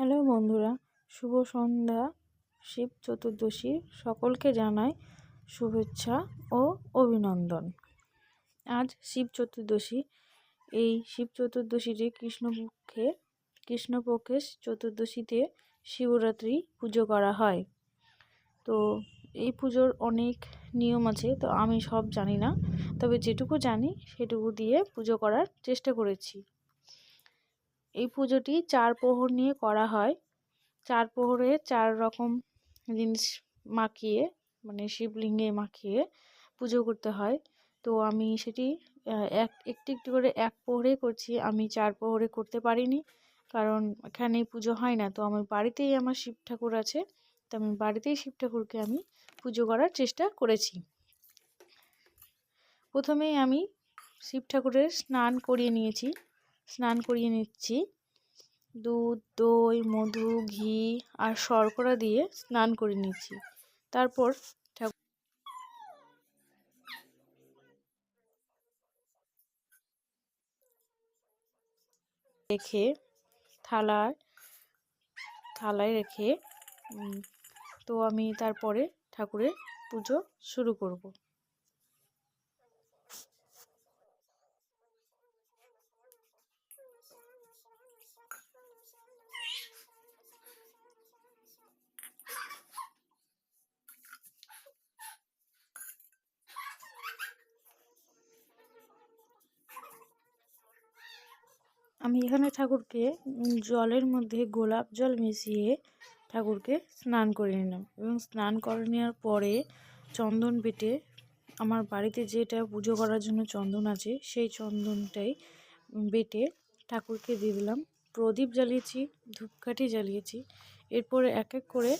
Hello বন্ধুরা, শুভ সন্ধ্যা। শিব চতুর্দশী সকলকে জানাই শুভেচ্ছা ও অভিনন্দন। আজ শিব চতুর্দশী। এই শিব চতুর্দশীতে কৃষ্ণপক্ষের চতুর্দশীতে শিবরাত্রি পুজো করা হয়। তো এই পুজোর অনেক নিয়ম আছে, তো আমি সব জানি না, তবে যেটুকু জানি সেটুকু দিয়ে পুজো করার চেষ্টা করেছি। এই পুজোটি 4 প্রহর নিয়ে করা হয়। 4 প্রহরে 4 রকম জিনিস মাখিয়ে, মানে শিবলিঙ্গে মাখিয়ে পুজো করতে হয়। তো আমি সেটি একটু একটু করে 1 প্রহরে করছি। আমি 4 প্রহরে করতে পারিনি, কারণ এখানে পুজো হয় না। তো আমার বাড়িতেই আমার শিব ঠাকুর আছে, তো আমি বাড়িতেই শিব ঠাকুরকে আমি পুজো করার চেষ্টা করেছি। প্রথমেই আমি শিব ঠাকুরের স্নান করিয়ে নিচ্ছি। দুধ, দই, মধু, ঘি আর শর্করা দিয়ে স্নান করে নিচ্ছি। তারপর রেখে থালায় রেখে তো আমি তারপরে ঠাকুরের পুজো শুরু করব। আমি এখানে ঠাকুরকে জলের মধ্যে গোলাপ জল মিশিয়ে ঠাকুরকে স্নান করে নিলাম, এবং স্নান করে নেওয়ার পরে চন্দন বেটে, আমার বাড়িতে যেটা পুজো করার জন্য চন্দন আছে সেই চন্দনটাই বেটে ঠাকুরকে দিয়ে দিলাম। প্রদীপ জ্বালিয়েছি, ধূপকাঠি জ্বালিয়েছি। এরপরে এক এক করে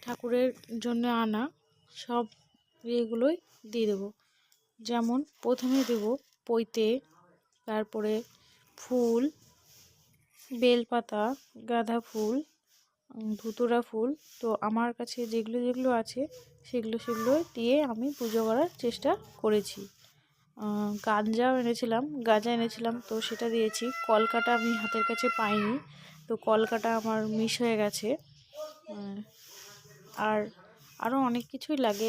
ঠাকুরের জন্য আনা সব এগুলোই দিয়ে দেবো। যেমন প্রথমে দেব পৈতে, তারপরে ফুল, বেলপাতা, গাঁদা ফুল, ধুতুরা ফুল। তো আমার কাছে যেগুলো আছে সেগুলো দিয়ে আমি পুজো করার চেষ্টা করেছি। গাঁজা এনেছিলাম, তো সেটা দিয়েছি। কলকাটা আমি হাতের কাছে পাইনি, তো কলকাটা আমার মিস হয়ে গেছে। আর আরও অনেক কিছুই লাগে,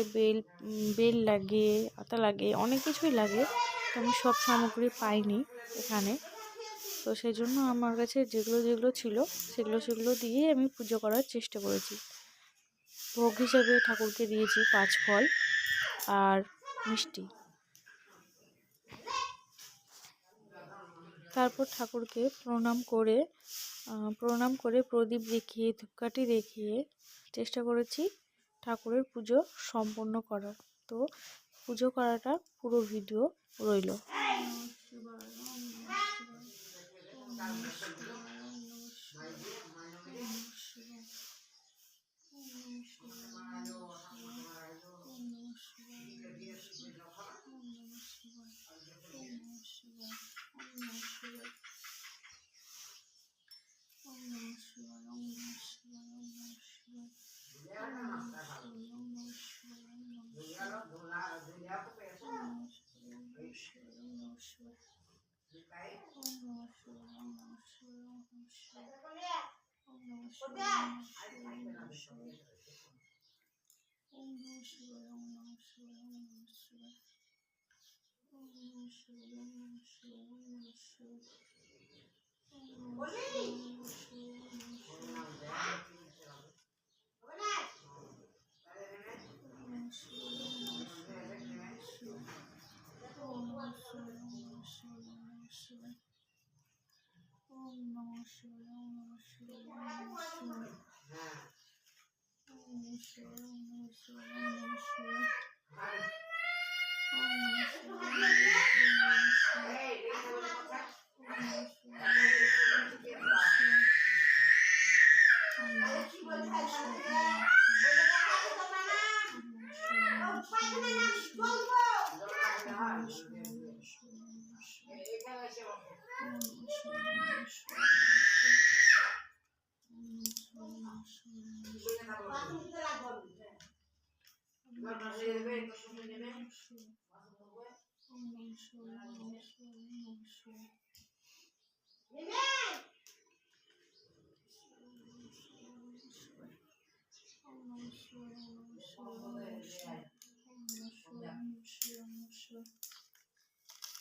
বেল লাগে, আতা লাগে, অনেক কিছুই লাগে। তো আমি সব সামগ্রী পাইনি এখানে, তো সেই জন্য আমার কাছে যেগুলো ছিল সেগুলো দিয়ে আমি পুজো করার চেষ্টা করেছি। ভোগ হিসেবে ঠাকুরকে দিয়েছি 5 ফল আর মিষ্টি। তারপর ঠাকুরকে প্রণাম করে প্রদীপ দেখিয়ে, ধূপকাঠি দেখিয়ে চেষ্টা করেছি ঠাকুরের পুজো সম্পন্ন করার। তো পুজো করাটা পুরো ভিডিও রইল।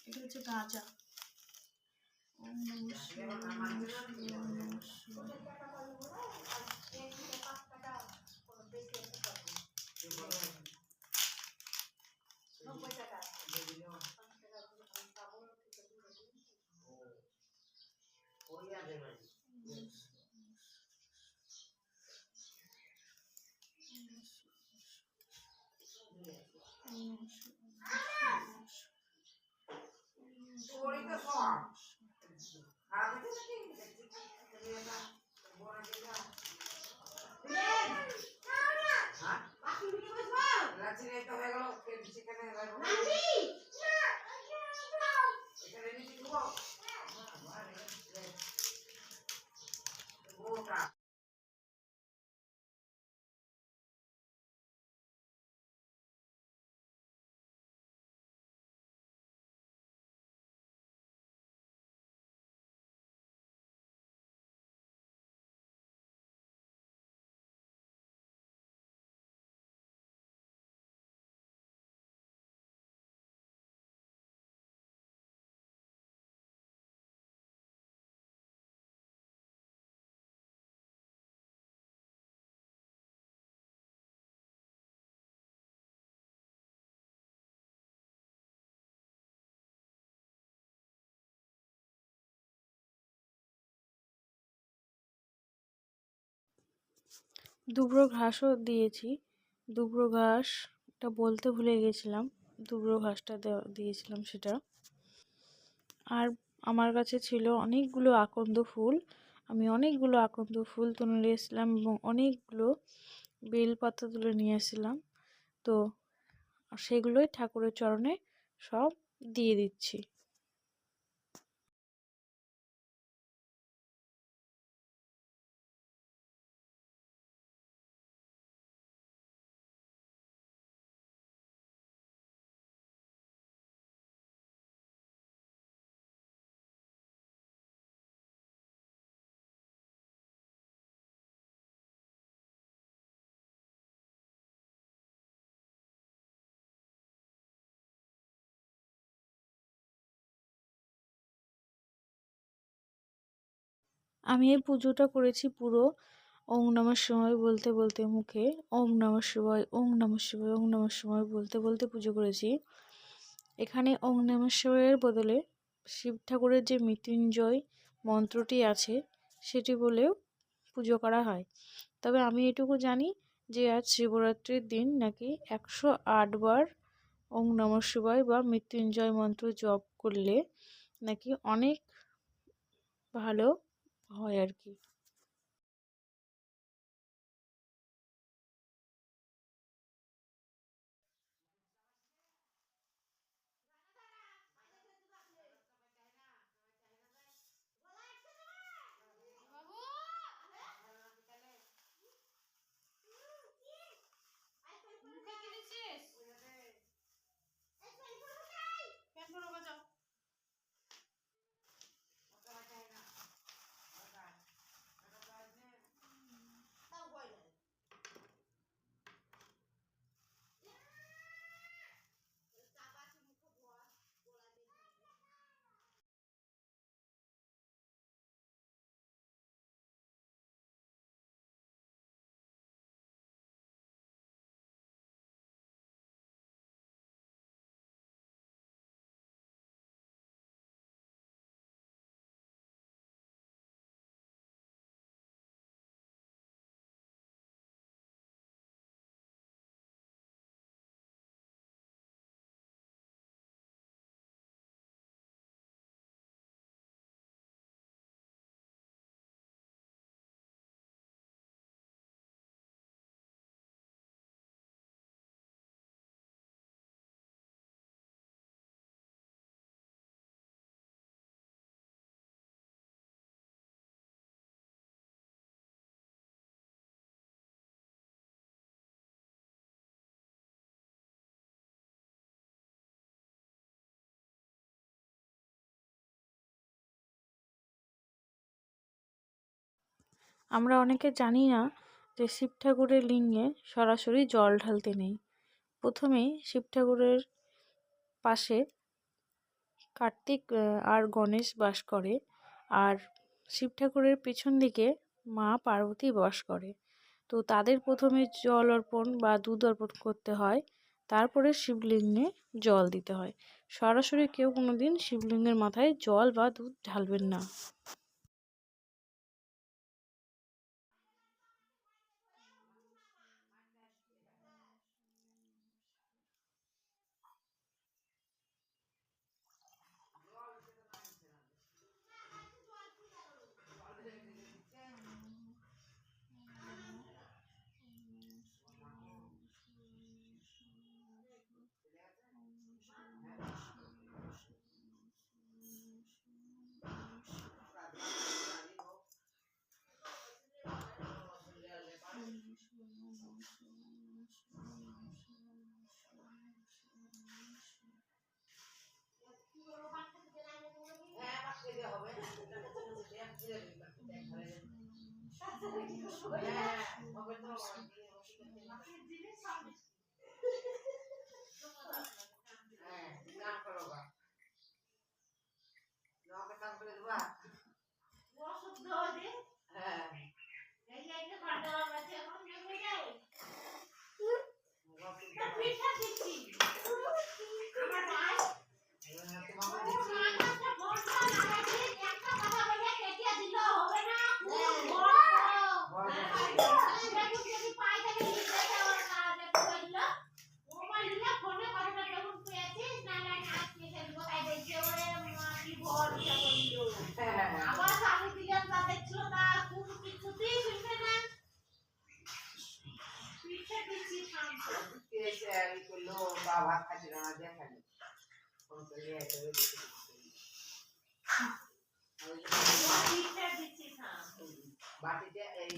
এটা হচ্ছে গাঁজা। ওম নমঃ শিবায়, ওম নমঃ শিবায়, ওম নমঃ শিবায়। দুবড়ো ঘাসও দিয়েছি। দুবড়ো ঘাসটা বলতে ভুলে গেছিলাম, দুবড়ো ঘাসটা দিয়েছিলাম সেটা। আর আমার কাছে ছিল অনেকগুলো আকন্দ ফুল। আমি অনেকগুলো আকন্দ ফুল তুলে নিয়ে এসেছিলাম এবং অনেকগুলো বেলপাতা তুলে নিয়ে এসেছিলাম। তো সেগুলোই ঠাকুরের চরণে সব দিয়ে দিচ্ছি। আমি এই পুজোটা করেছি পুরো ওম নমঃ শিবায় বলতে বলতে, মুখে ওম নমঃ শিবায়, ওম নমঃ শিবায়, ওম নমঃ শিবায় বলতে বলতে পুজো করেছি। এখানে ওম নমঃ শিবায়ের বদলে শিব ঠাকুরের যে মৃত্যুঞ্জয় মন্ত্রটি আছে সেটি বলেও পুজো করা হয়। তবে আমি এটুকু জানি যে আজ শিবরাত্রির দিন নাকি 108 বার ওম নমঃ শিবায় বা মৃত্যুঞ্জয় মন্ত্র জপ করলে নাকি অনেক ভালো হয় আর কি। আমরা অনেকে জানি না যে শিব ঠাকুরের লিঙ্গে সরাসরি জল ঢালতে নেই। প্রথমেই শিব ঠাকুরের পাশে কার্তিক আর গণেশ বাস করে, আর শিব ঠাকুরের পেছন দিকে মা পার্বতী বাস করে। তো তাদের প্রথমে জল অর্পণ বা দুধ অর্পণ করতে হয়, তারপরে শিবলিঙ্গে জল দিতে হয়। সরাসরি কেউ কোনোদিন শিবলিঙ্গের মাথায় জল বা দুধ ঢালবেন না। বাটিতে এই